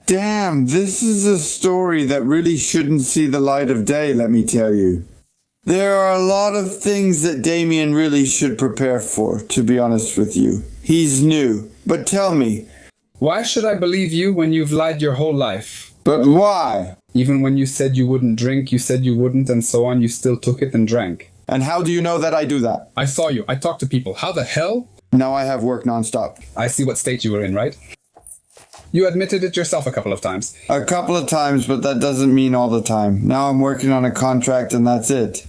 Damn, this is a story that really shouldn't see the light of day, let me tell you. There are a lot of things that Damien really should prepare for, to be honest with you. He's new. But tell me. Why should I believe you when you've lied your whole life? But why? Even when you said you wouldn't drink, you said you wouldn't, and so on, you still took it and drank. And how do you know that I do that? I saw you. I talked to people. How the hell? Now I have work nonstop. I see what state you were in, right? You admitted it yourself a couple of times. A couple of times, but that doesn't mean all the time. Now I'm working on a contract and that's it.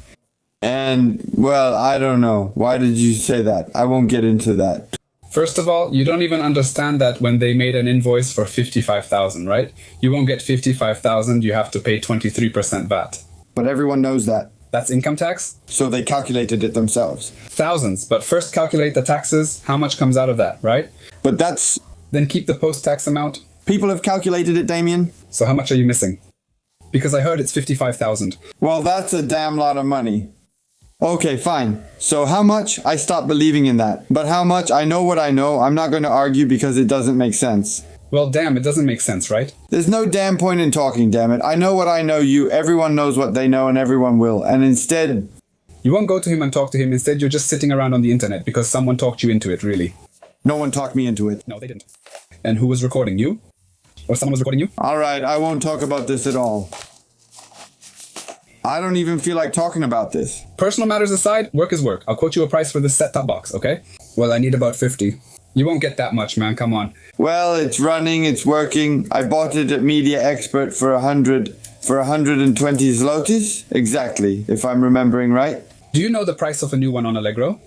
And, well, I don't know. Why did you say that? I won't get into that. First of all, you don't even understand that when they made an invoice for 55,000, right? You won't get 55,000, you have to pay 23% VAT. But everyone knows that. That's income tax? So they calculated it themselves. Thousands, but first calculate the taxes, how much comes out of that, right? But that's... Then keep the post-tax amount. People have calculated it, Damien. So how much are you missing? Because I heard it's 55,000. Well, that's a damn lot of money. Okay, fine. So how much? I stopped believing in that. But how much? I know what I know. I'm not going to argue because it doesn't make sense. Well, damn, it doesn't make sense, right? There's no damn point in talking, damn it. I know what I know you. Everyone knows what they know and everyone will. And instead... You won't go to him and talk to him. Instead, you're just sitting around on the internet because someone talked you into it, really. No one talked me into it. No, they didn't. And who was recording you? Or someone was recording you? Alright, I won't talk about this at all. I don't even feel like talking about this. Personal matters aside, work is work. I'll quote you a price for this set-top box, okay? Well, I need about 50. You won't get that much, man. Come on. Well, it's running, it's working. I bought it at Media Expert for 120 zlotys? Exactly, if I'm remembering right. Do you know the price of a new one on Allegro?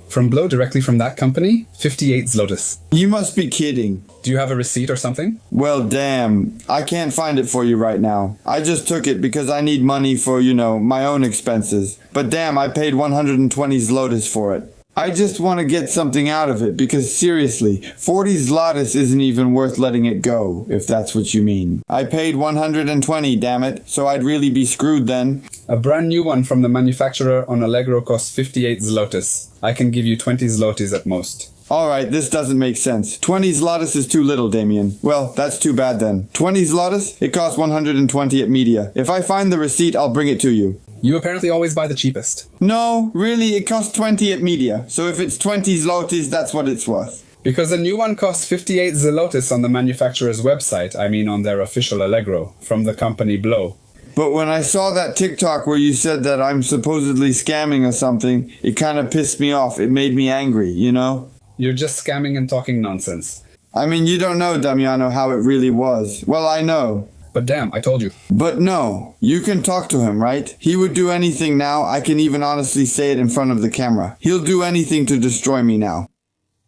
From Blow, directly from that company, 58 zlotys. You must be kidding. Do you have a receipt or something? Well, damn. I can't find it for you right now. I just took it because I need money for, my own expenses. But damn, I paid 120 zlotys for it. I just want to get something out of it because seriously, 40 zlotys isn't even worth letting it go, if that's what you mean. I paid 120, damn it, so I'd really be screwed then. A brand new one from the manufacturer on Allegro costs 58 zlotys. I can give you 20 zlotys at most. Alright, this doesn't make sense. 20 zlotys is too little, Damien. Well, that's too bad then. 20 zlotys? It costs 120 at Media. If I find the receipt, I'll bring it to you. You apparently always buy the cheapest. No, really, it costs 20 at Media. So if it's 20 zlotys, that's what it's worth. Because a new one costs 58 zlotys on the manufacturer's website, on their official Allegro, from the company Blow. But when I saw that TikTok where you said that I'm supposedly scamming or something, it kind of pissed me off. It made me angry, You're just scamming and talking nonsense. You don't know, Damiano, how it really was. Well, I know. But damn, I told you. But no, you can talk to him, right? He would do anything now. I can even honestly say it in front of the camera. He'll do anything to destroy me now.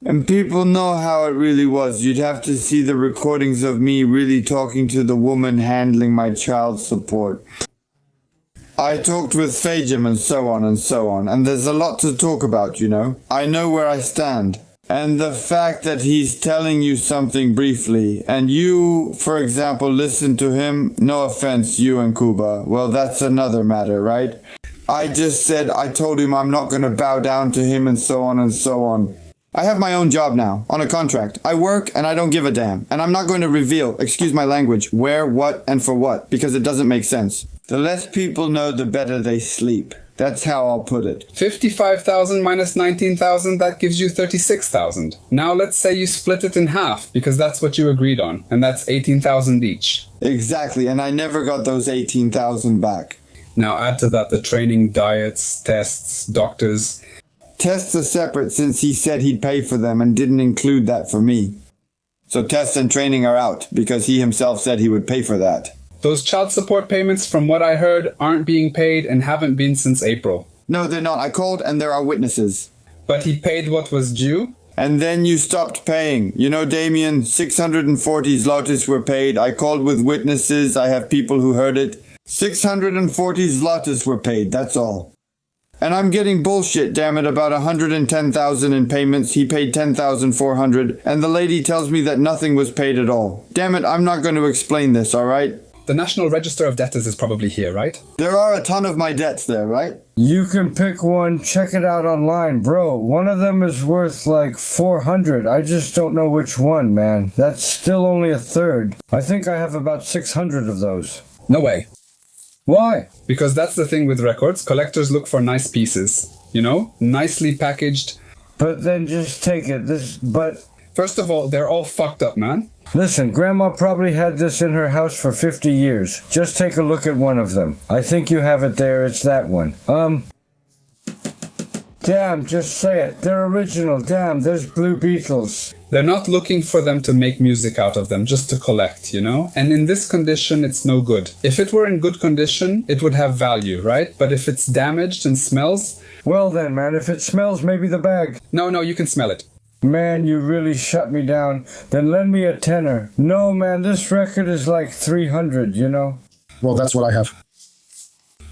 And people know how it really was. You'd have to see the recordings of me really talking to the woman handling my child support. I talked with Fejim and so on and so on. And there's a lot to talk about, I know where I stand. And the fact that he's telling you something briefly, and you, for example, listen to him, no offense, you and Kuba, well, that's another matter, right? I told him I'm not going to bow down to him and so on and so on. I have my own job now, on a contract. I work and I don't give a damn. And I'm not going to reveal, excuse my language, where, what, and for what, because it doesn't make sense. The less people know, the better they sleep. That's how I'll put it. 55,000 minus 19,000, that gives you 36,000. Now let's say you split it in half, because that's what you agreed on, and that's 18,000 each. Exactly, and I never got those 18,000 back. Now add to that the training, diets, tests, doctors. Tests are separate since he said he'd pay for them and didn't include that for me. So tests and training are out, because he himself said he would pay for that. Those child support payments, from what I heard, aren't being paid and haven't been since April. No, they're not. I called and there are witnesses. But he paid what was due? And then you stopped paying. Damien, 640 zlotys were paid. I called with witnesses. I have people who heard it. 640 zlotys were paid, that's all. And I'm getting bullshit, damn it, about 110,000 in payments. He paid 10,400. And the lady tells me that nothing was paid at all. Damn it, I'm not going to explain this, alright? The National Register of Debtors is probably here, right? There are a ton of my debts there, right? You can pick one, check it out online, bro. One of them is worth like 400. I just don't know which one, man. That's still only a third. I think I have about 600 of those. No way. Why? Because that's the thing with records. Collectors look for nice pieces. You know? Nicely packaged. But then just take it. First of all, they're all fucked up, man. Listen, Grandma probably had this in her house for 50 years. Just take a look at one of them. I think you have it there. It's that one. Damn, just say it. They're original. Damn, there's Blue Beetles. They're not looking for them to make music out of them, just to collect, you know? And in this condition, it's no good. If it were in good condition, it would have value, right? But if it's damaged and smells... Well then, man, if it smells, maybe the bag. No, you can smell it. Man, you really shut me down. Then lend me a tenner. No, man, this record is like 300, you know? Well, that's what I have.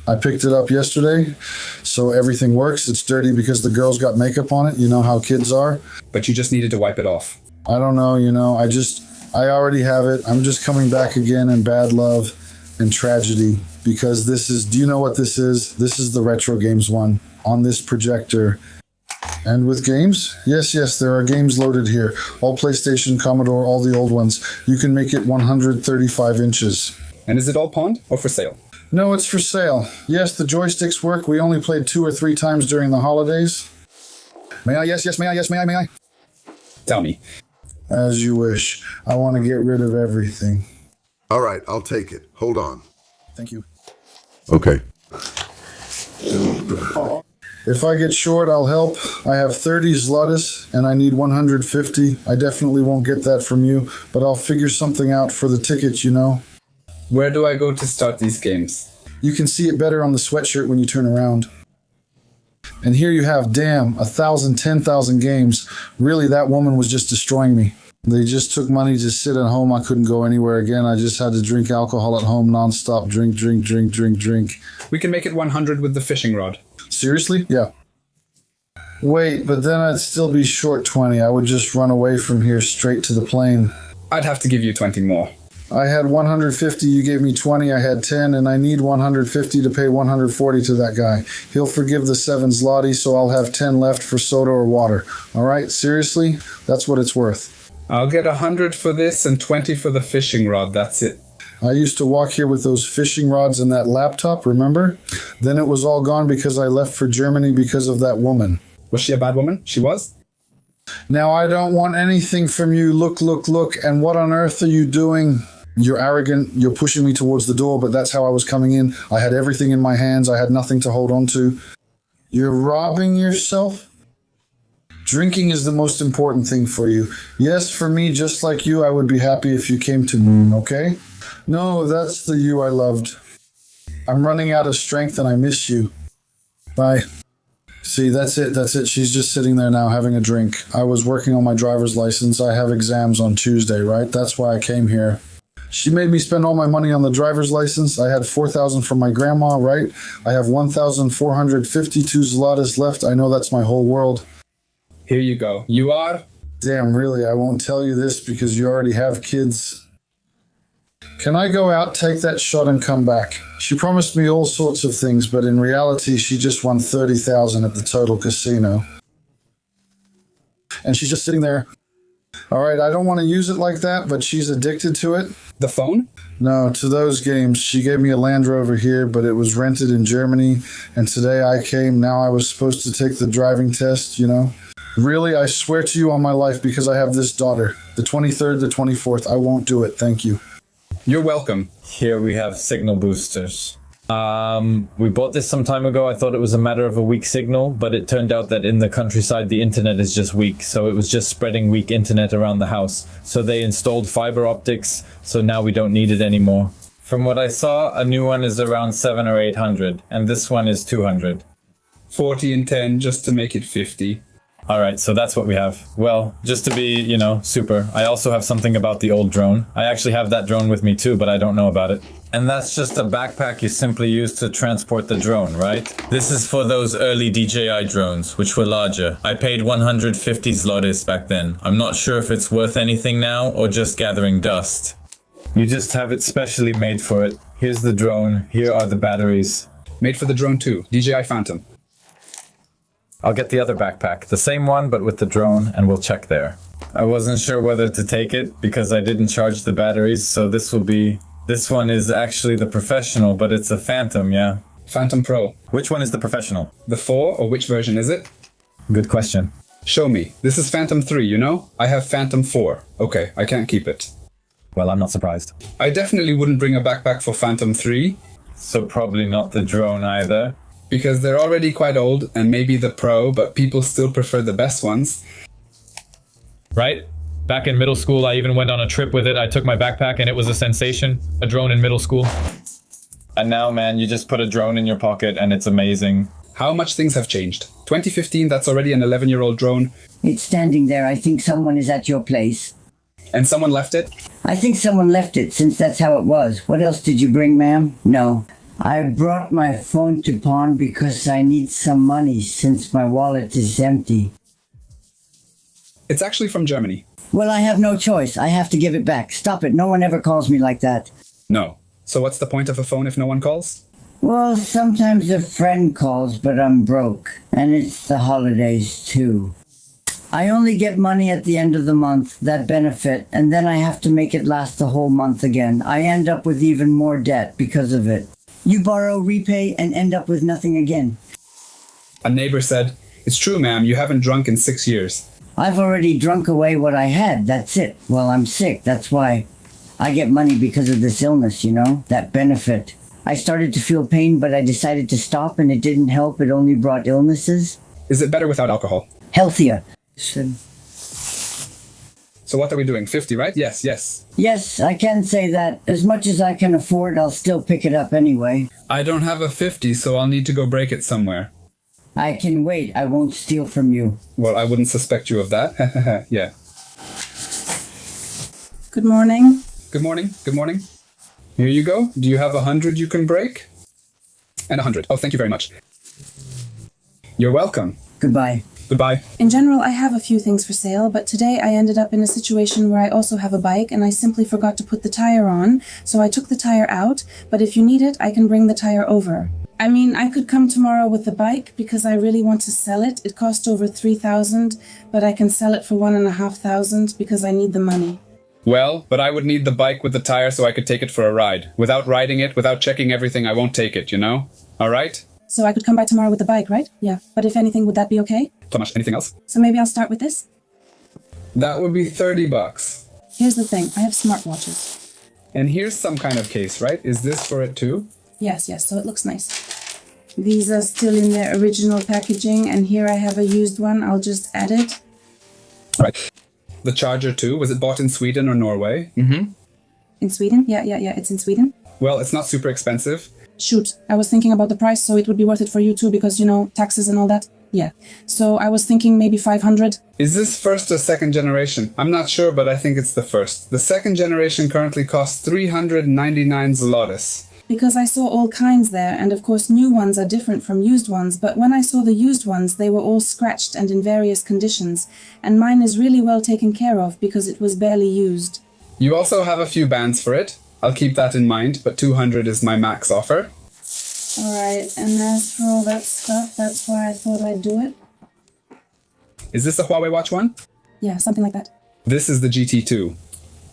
I picked it up yesterday, so everything works. It's dirty because the girls got makeup on it. You know how kids are. But you just needed to wipe it off. I don't know, you know, I already have it. I'm just coming back again in bad love and tragedy because do you know what this is? This is the Retro Games one on this projector. And with games? Yes, there are games loaded here. All PlayStation, Commodore, all the old ones. You can make it 135 inches. And is it all pawned or for sale? No, it's for sale. Yes, the joysticks work. We only played 2 or 3 times during the holidays. May I? Yes, may I? Tell me. As you wish. I want to get rid of everything. All right, I'll take it. Hold on. Thank you. Okay. If I get short, I'll help. I have 30 zlotys, and I need 150. I definitely won't get that from you, but I'll figure something out for the tickets, you know. Where do I go to start these games? You can see it better on the sweatshirt when you turn around. And here you have, damn, 1,000, 10,000 games. Really, that woman was just destroying me. They just took money to sit at home. I couldn't go anywhere again. I just had to drink alcohol at home nonstop. Drink. We can make it 100 with the fishing rod. Seriously? Yeah. Wait, but then I'd still be short 20. I would just run away from here straight to the plane. I'd have to give you 20 more. I had 150, you gave me 20, I had 10, and I need 150 to pay 140 to that guy. He'll forgive the 7 zloty, so I'll have 10 left for soda or water. All right, seriously? That's what it's worth. I'll get 100 for this and 20 for the fishing rod, that's it. I used to walk here with those fishing rods and that laptop, remember? Then it was all gone because I left for Germany because of that woman. Was she a bad woman? She was? Now I don't want anything from you. Look, and what on earth are you doing? You're arrogant, you're pushing me towards the door, but that's how I was coming in. I had everything in my hands, I had nothing to hold on to. You're robbing yourself? Drinking is the most important thing for you. Yes, for me, just like you, I would be happy if you came to me, okay? No, that's the you I loved. I'm running out of strength and I miss you. Bye. See, that's it. She's just sitting there now having a drink. I was working on my driver's license. I have exams on Tuesday, right? That's why I came here. She made me spend all my money on the driver's license. I had 4,000 from my grandma, right? I have 1,452 zlotys left. I know that's my whole world. Here you go. You are? Damn, really, I won't tell you this because you already have kids. Can I go out, take that shot, and come back? She promised me all sorts of things, but in reality, she just won 30,000 at the total casino. And she's just sitting there. All right, I don't want to use it like that, but she's addicted to it. The phone? No, to those games. She gave me a Land Rover here, but it was rented in Germany. And today I came. Now I was supposed to take the driving test, you know. Really, I swear to you on my life, because I have this daughter. The 23rd, the 24th. I won't do it. Thank you. You're welcome. Here we have signal boosters. We bought this some time ago. I thought it was a matter of a weak signal, but it turned out that in the countryside the internet is just weak, so it was just spreading weak internet around the house. So they installed fiber optics, so now we don't need it anymore. From what I saw, a new one is around 700 or 800, and this one is 200. 40 and 10 just to make it 50. Alright, so that's what we have. Well, just to be, super, I also have something about the old drone. I actually have that drone with me too, but I don't know about it. And that's just a backpack you simply use to transport the drone, right? This is for those early DJI drones, which were larger. I paid 150 zlotys back then. I'm not sure if it's worth anything now or just gathering dust. You just have it specially made for it. Here's the drone, here are the batteries. Made for the drone too, DJI Phantom. I'll get the other backpack, the same one but with the drone, and we'll check there. I wasn't sure whether to take it because I didn't charge the batteries, so this one is actually the professional, but it's a Phantom, yeah. Phantom Pro. Which one is the professional? The 4, or which version is it? Good question. Show me. This is Phantom 3, you know? I have Phantom 4. Okay, I can't keep it. Well, I'm not surprised. I definitely wouldn't bring a backpack for Phantom 3. So probably not the drone either. Because they're already quite old, and maybe the Pro, but people still prefer the best ones. Right? Back in middle school, I even went on a trip with it. I took my backpack and it was a sensation. A drone in middle school. And now, man, you just put a drone in your pocket and it's amazing. How much things have changed. 2015, that's already an 11-year-old drone. It's standing there. I think someone is at your place. And someone left it? I think someone left it, since that's how it was. What else did you bring, ma'am? No. I brought my phone to pawn because I need some money, since my wallet is empty. It's actually from Germany. Well, I have no choice. I have to give it back. Stop it. No one ever calls me like that. No. So what's the point of a phone if no one calls? Well, sometimes a friend calls, but I'm broke. And it's the holidays, too. I only get money at the end of the month, that benefit, and then I have to make it last the whole month again. I end up with even more debt because of it. You borrow, repay, and end up with nothing again. A neighbor said, "It's true, ma'am, you haven't drunk in 6 years." I've already drunk away what I had, that's it. Well, I'm sick, that's why. I get money because of this illness, you know, that benefit. I started to feel pain, but I decided to stop, and it didn't help. It only brought illnesses. Is it better without alcohol? Healthier. So what are we doing? 50, right? Yes. Yes, I can say that. As much as I can afford, I'll still pick it up anyway. I don't have a 50, so I'll need to go break it somewhere. I can wait. I won't steal from you. Well, I wouldn't suspect you of that. Yeah. Good morning. Good morning. Here you go. Do you have 100 you can break? And 100. Oh, thank you very much. You're welcome. Goodbye. Goodbye. In general, I have a few things for sale, but today I ended up in a situation where I also have a bike and I simply forgot to put the tire on, so I took the tire out, but if you need it, I can bring the tire over. I mean, I could come tomorrow with the bike because I really want to sell it. It cost over 3,000, but I can sell it for 1,500 because I need the money. Well, but I would need the bike with the tire so I could take it for a ride. Without riding it, without checking everything, I won't take it, you know? All right? So I could come by tomorrow with the bike, right? Yeah. But if anything, would that be okay? Tomasz, anything else? So maybe I'll start with this? That would be $30. Here's the thing. I have smartwatches. And here's some kind of case, right? Is this for it too? Yes. So it looks nice. These are still in their original packaging, and here I have a used one. I'll just add it. All right. The charger too, was it bought in Sweden or Norway? Mm-hmm. In Sweden? Yeah, it's in Sweden. Well, it's not super expensive. Shoot, I was thinking about the price, so it would be worth it for you too, because, you know, taxes and all that. Yeah. So I was thinking maybe 500. Is this first or second generation? I'm not sure, but I think it's the first. The second generation currently costs 399 zlotys. Because I saw all kinds there, and of course new ones are different from used ones, but when I saw the used ones, they were all scratched and in various conditions, and mine is really well taken care of because it was barely used. You also have a few bands for it. I'll keep that in mind, but 200 is my max offer. Alright, and as for all that stuff, that's why I thought I'd do it. Is this a Huawei Watch 1? Yeah, something like that. This is the GT2.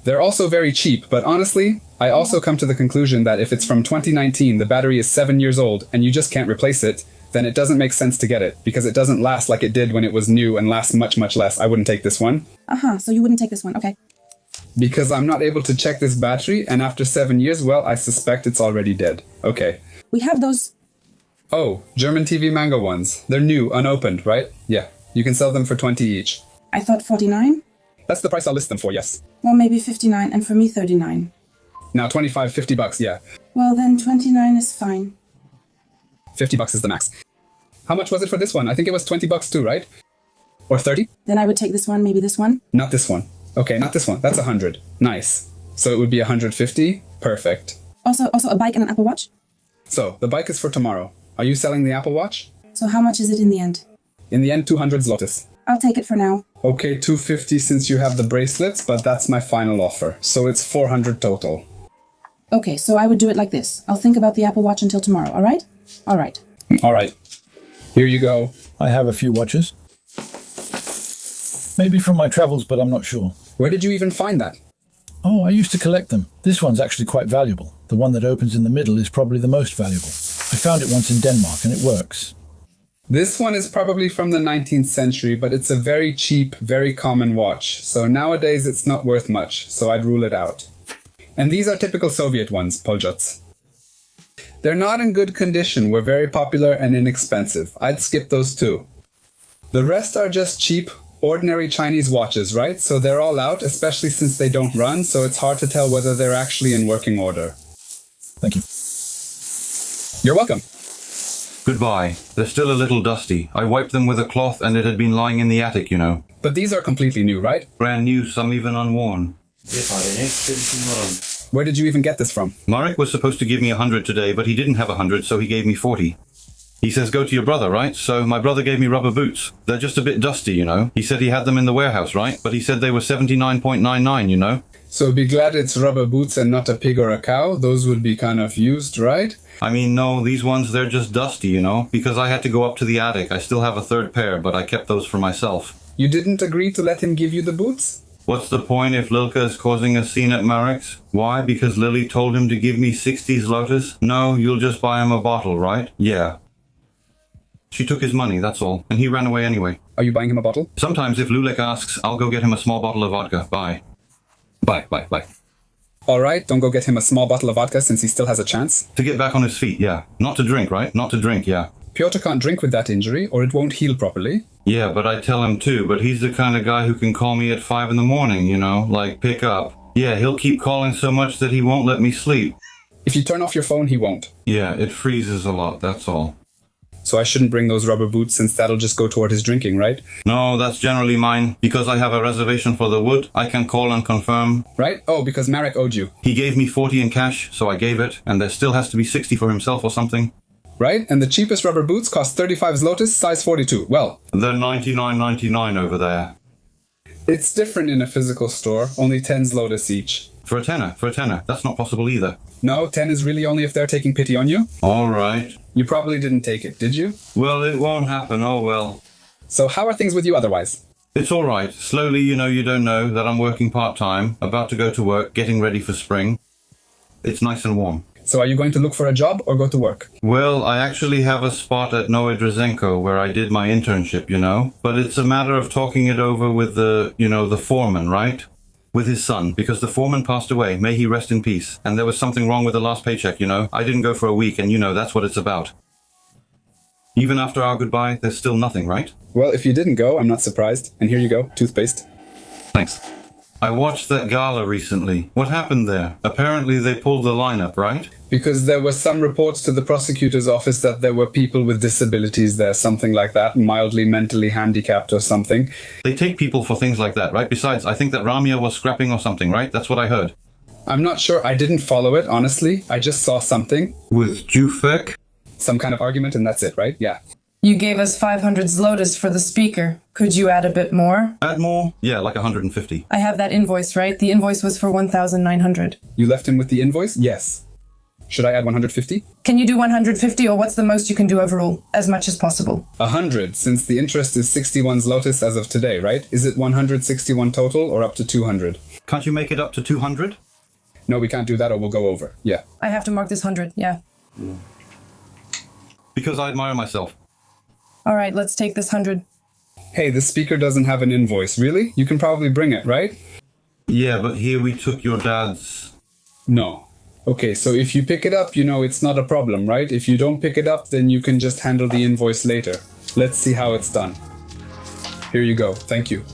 They're also very cheap, but honestly, I also come to the conclusion that if it's from 2019, the battery is 7 years old, and you just can't replace it, then it doesn't make sense to get it, because it doesn't last like it did when it was new and lasts much, much less. I wouldn't take this one. So you wouldn't take this one, okay. Because I'm not able to check this battery, and after 7 years, well, I suspect it's already dead. Okay. We have those. Oh, German TV Mango ones. They're new, unopened, right? Yeah. You can sell them for 20 each. I thought 49. That's the price I'll list them for, yes. Well, maybe 59, and for me 39. Now 25, 50 bucks, yeah. Well, then 29 is fine. 50 bucks is the max. How much was it for this one? I think it was 20 bucks too, right? Or 30? Then I would take this one, maybe this one. Not this one. Okay, not this one. That's 100. Nice. So it would be 150? Perfect. Also a bike and an Apple Watch? So, the bike is for tomorrow. Are you selling the Apple Watch? So how much is it in the end? In the end, 200 zlotys. I'll take it for now. Okay, 250 since you have the bracelets, but that's my final offer. So it's 400 total. Okay, so I would do it like this. I'll think about the Apple Watch until tomorrow, alright? Alright. Alright. Here you go. I have a few watches. Maybe from my travels, but I'm not sure. Where did you even find that? Oh, I used to collect them. This one's actually quite valuable. The one that opens in the middle is probably the most valuable. I found it once in Denmark and it works. This one is probably from the 19th century, but it's a very cheap, very common watch. So nowadays it's not worth much, so I'd rule it out. And these are typical Soviet ones, Poljuts. They're not in good condition, were very popular and inexpensive. I'd skip those too. The rest are just cheap, ordinary Chinese watches, right? So they're all out, especially since they don't run, so it's hard to tell whether they're actually in working order. Thank you. You're welcome. Goodbye. They're still a little dusty. I wiped them with a cloth and it had been lying in the attic, you know. But these are completely new, right? Brand new, some even unworn. Where did you even get this from? Marek was supposed to give me 100 today, but he didn't have 100, so he gave me 40. He says go to your brother, right? So my brother gave me rubber boots. They're just a bit dusty, you know. He said he had them in the warehouse, right? But he said they were 79.99, you know. So be glad it's rubber boots and not a pig or a cow. Those would be kind of used, right? I mean, no, these ones, they're just dusty, you know. Because I had to go up to the attic. I still have a third pair, but I kept those for myself. You didn't agree to let him give you the boots? What's the point if Lilka is causing a scene at Marek's? Why? Because Lily told him to give me 60s Lotus? No, you'll just buy him a bottle, right? Yeah. She took his money, that's all. And he ran away anyway. Are you buying him a bottle? Sometimes if Lulek asks, I'll go get him a small bottle of vodka. Bye. Bye, bye, bye. Alright, don't go get him a small bottle of vodka since he still has a chance. To get back on his feet, yeah. Not to drink, right? Not to drink, yeah. Piotr can't drink with that injury, or it won't heal properly. Yeah, but I tell him too, but he's the kind of guy who can call me at 5 in the morning, you know? Like, pick up. Yeah, he'll keep calling so much that he won't let me sleep. If you turn off your phone, he won't. Yeah, it freezes a lot, that's all. So I shouldn't bring those rubber boots since that'll just go toward his drinking, right? No, that's generally mine. Because I have a reservation for the wood, I can call and confirm. Right? Oh, because Marek owed you. He gave me 40 in cash, so I gave it, and there still has to be 60 for himself or something. Right? And the cheapest rubber boots cost 35 zlotys, size 42. Well, they're 99.99 over there. It's different in a physical store, only 10 zlotys each. For a tenner. That's not possible either. No, 10 is really only if they're taking pity on you. All right. You probably didn't take it, did you? Well, it won't happen, oh well. So how are things with you otherwise? It's all right. Slowly, you don't know that I'm working part-time, about to go to work, getting ready for spring. It's nice and warm. So are you going to look for a job or go to work? Well, I actually have a spot at Noe Drezenko where I did my internship, you know. But it's a matter of talking it over with the foreman, right? With his son, because the foreman passed away, may he rest in peace. And there was something wrong with the last paycheck, you know. I didn't go for a week, and that's what it's about. Even after our goodbye, there's still nothing, right? Well, if you didn't go, I'm not surprised. And here you go, toothpaste. Thanks. I watched that gala recently. What happened there? Apparently they pulled the lineup, right? Because there were some reports to the prosecutor's office that there were people with disabilities there, something like that, mildly mentally handicapped or something. They take people for things like that, right? Besides, I think that Ramia was scrapping or something, right? That's what I heard. I'm not sure. I didn't follow it, honestly. I just saw something. With Jufek? Some kind of argument and that's it, right? Yeah. You gave us 500 zlotys for the speaker. Could you add a bit more? Add more? Yeah, like 150. I have that invoice, right? The invoice was for 1,900. You left him with the invoice? Yes. Should I add 150? Can you do 150, or what's the most you can do overall? As much as possible. 100, since the interest is 61 zlotys as of today, right? Is it 161 total or up to 200? Can't you make it up to 200? No, we can't do that or we'll go over. Yeah. I have to mark this 100, yeah. Because I admire myself. All right, let's take this 100. Hey, the speaker doesn't have an invoice. Really? You can probably bring it, right? Yeah, but here we took your dad's. No. Okay, so if you pick it up, it's not a problem, right? If you don't pick it up, then you can just handle the invoice later. Let's see how it's done. Here you go. Thank you.